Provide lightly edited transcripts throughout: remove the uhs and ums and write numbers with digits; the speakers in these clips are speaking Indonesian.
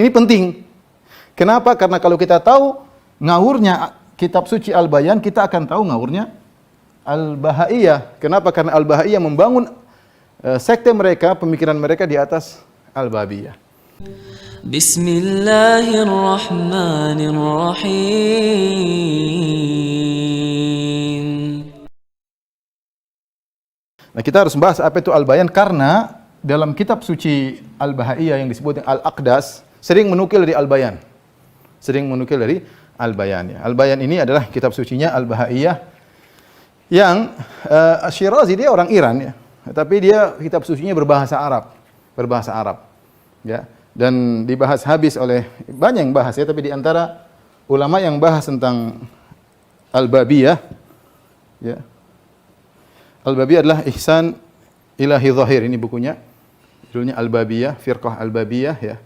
Ini penting. Kenapa? Karena kalau kita tahu ngawurnya kitab suci Al-Bayan, kita akan tahu ngawurnya Al-Bahaiyah. Kenapa? Karena Al-Bahaiyah membangun sekte mereka, pemikiran mereka di atas Al-Babiyah. Bismillahirrahmanirrahim. Nah, kita harus membahas apa itu Al-Bayan karena dalam kitab suci Al-Bahaiyah yang disebut Al-Aqdas sering menukil dari Al-Bayan. Sering menukil dari Al-Bayan. Ya. Al-Bayan ini adalah kitab sucinya Al-Bahaiyah yang Syirazi dia orang Iran ya. Tapi dia kitab sucinya berbahasa Arab. Berbahasa Arab. Ya. Dan dibahas habis oleh banyak yang bahas ya, tapi di antara ulama yang bahas tentang Al-Babiyah ya. Al-Babiyah adalah Ihsan Ilahi Zahir, ini bukunya. Judulnya Al-Babiyah, Firqah Al-Babiyah ya.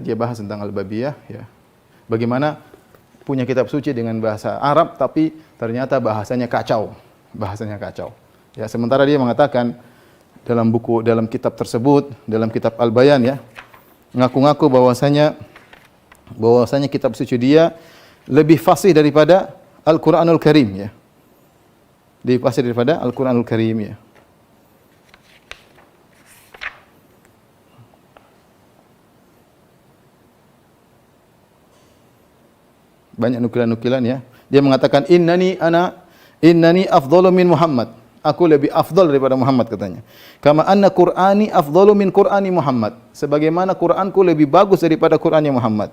Dia bahas tentang Al-Babiyah ya. Bagaimana punya kitab suci dengan bahasa Arab tapi ternyata bahasanya kacau. Bahasanya kacau. Ya, sementara dia mengatakan dalam kitab tersebut, dalam kitab Al-Bayan ya, ngaku-ngaku bahwasanya kitab suci dia lebih fasih daripada Al-Qur'anul Karim ya. Lebih fasih daripada Al-Qur'anul Karim ya. Banyak nukilan-nukilan ya. Dia mengatakan innani afdalu min Muhammad. Aku lebih afdal daripada Muhammad katanya. Kama anna Qur'ani afdalu min Qur'ani Muhammad. Sebagaimana Qur'anku lebih bagus daripada Qur'annya Muhammad.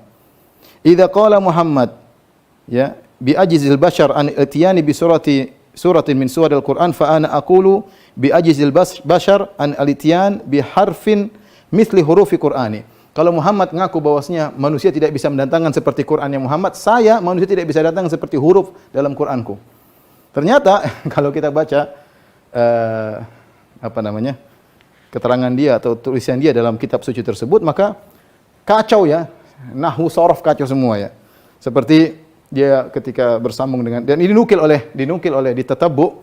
Idza qala Muhammad ya bi ajzil bashar an itiyani bi suratin min suwaril Qur'an fa ana aqulu bi ajzil bashar an al-itiyan bi harfin mithli hurufi Qur'ani. Kalau Muhammad ngaku bahwasanya manusia tidak bisa mendatangkan seperti Qur'annya Muhammad, manusia tidak bisa datang seperti huruf dalam Qur'anku. Ternyata kalau kita baca keterangan dia atau tulisan dia dalam kitab suci tersebut, maka kacau ya, nahwu sorof kacau semua ya. Seperti dia ketika bersambung dengan, dan ini dinukil oleh ditatabbu,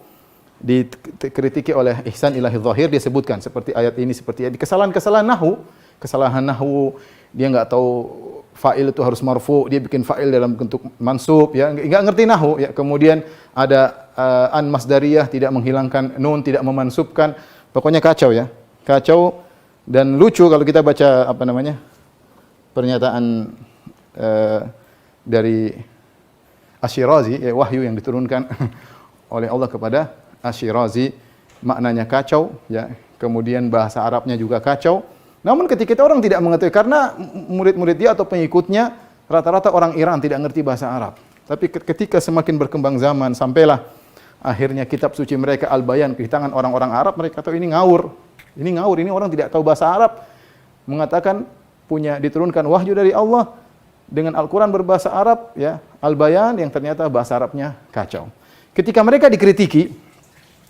dikritiki oleh Ihsan Ilahi Zahir, dia sebutkan seperti ayat ini, seperti kesalahan-kesalahan nahwu, dia enggak tahu fa'il itu harus marfu, dia bikin fa'il dalam bentuk mansub ya, enggak ngerti nahwu ya. Kemudian ada an masdariyah, tidak menghilangkan nun, tidak memansubkan. Pokoknya kacau ya. Kacau dan lucu kalau kita baca pernyataan dari Asy-Syirazi ya, wahyu yang diturunkan oleh Allah kepada Asy-Syirazi, maknanya kacau ya. Kemudian bahasa Arabnya juga kacau. Namun ketika orang tidak mengetahui, karena murid-murid dia atau pengikutnya rata-rata orang Iran tidak ngerti bahasa Arab. Tapi ketika semakin berkembang zaman, sampailah akhirnya kitab suci mereka Al-Bayan di tangan orang-orang Arab, mereka tahu ini ngawur. Ini ngawur, ini orang tidak tahu bahasa Arab. Mengatakan diturunkan wahyu dari Allah dengan Al-Quran berbahasa Arab, ya, Al-Bayan yang ternyata bahasa Arabnya kacau. Ketika mereka dikritiki,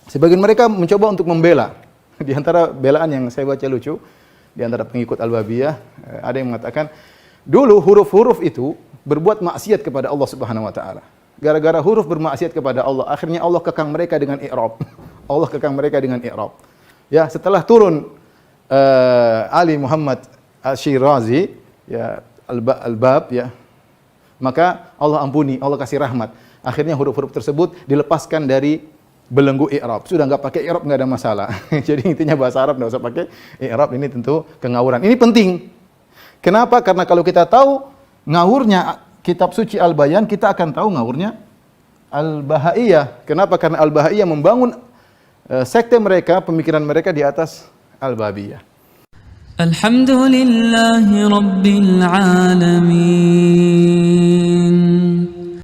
sebagian mereka mencoba untuk membela. Di antara belaan yang saya baca lucu, di antara pengikut Al-Babiyah, ada yang mengatakan, dulu huruf-huruf itu berbuat maksiat kepada Allah Subhanahu wa taala. Gara-gara huruf bermaksiat kepada Allah, akhirnya Allah kekang mereka dengan i'rab. Allah kekang mereka dengan i'rab. Ya, setelah turun Ali Muhammad Asy-Syirazi, ya, Al-Bab, ya, maka Allah ampuni, Allah kasih rahmat. Akhirnya huruf-huruf tersebut dilepaskan dari belenggu i'rab. Sudah enggak pakai i'rab, enggak ada masalah. Jadi intinya bahasa Arab enggak usah pakai i'rab, ini tentu kengawuran. Ini penting. Kenapa? Karena kalau kita tahu ngawurnya kitab suci Al-Bayan, kita akan tahu ngawurnya Al-Bahaiyah. Kenapa? Karena Al-Bahaiyah membangun sekte mereka, pemikiran mereka di atas Al-Babiyah. Alhamdulillahi Rabbil Alamin.